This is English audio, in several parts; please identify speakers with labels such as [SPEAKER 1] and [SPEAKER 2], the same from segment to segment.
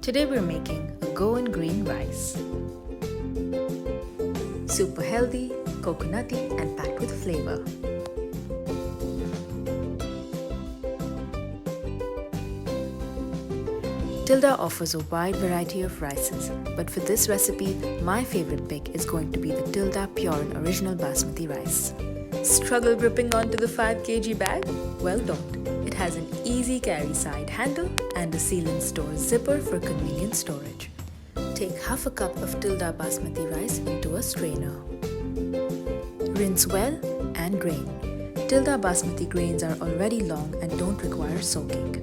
[SPEAKER 1] Today we're making a Goan green rice. Super healthy, coconutty and packed with flavor. Tilda offers a wide variety of rices, but for this recipe, my favorite pick is going to be the Tilda Pure and Original Basmati rice. Struggle gripping onto the 5 kg bag? Well, don't. It has an easy carry side handle and a seal-in store zipper for convenient storage. Take half a cup of Tilda Basmati rice into a strainer. Rinse well and drain. Tilda Basmati grains are already long and don't require soaking.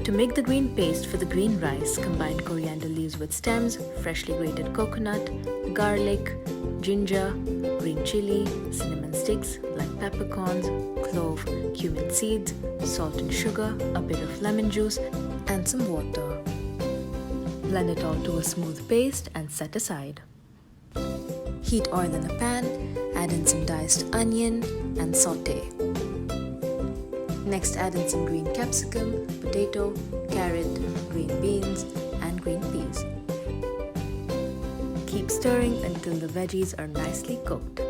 [SPEAKER 1] To make the green paste for the green rice, combine coriander leaves with stems, freshly grated coconut, garlic, ginger, green chili, cinnamon sticks, black peppercorns, clove, cumin seeds, salt and sugar, a bit of lemon juice, and some water. Blend it all to a smooth paste and set aside. Heat oil in a pan, add in some diced onion and saute. Next, add in some green capsicum, potato, carrot, green beans, and green peas. Keep stirring until the veggies are nicely cooked.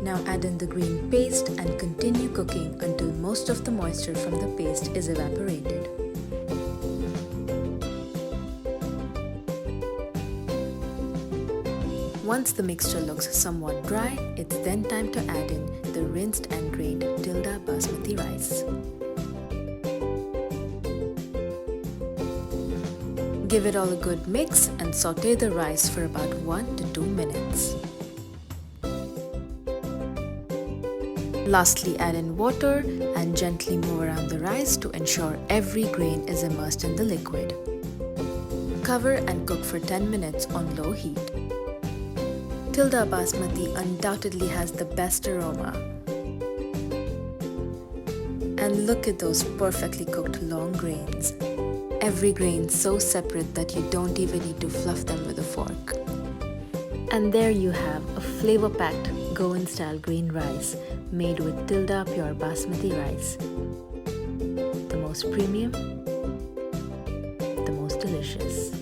[SPEAKER 1] Now add in the green paste and continue cooking until most of the moisture from the paste is evaporated. Once the mixture looks somewhat dry, it's then time to add in the rinsed and drained Tilda Basmati rice. Give it all a good mix and saute the rice for about 1 to 2 minutes. Lastly, add in water and gently move around the rice to ensure every grain is immersed in the liquid. Cover and cook for 10 minutes on low heat. Tilda Basmati undoubtedly has the best aroma. And look at those perfectly cooked long grains. Every grain so separate that you don't even need to fluff them with a fork. And there you have a flavor-packed Goan-style green rice made with Tilda Pure Basmati rice. The most premium, the most delicious.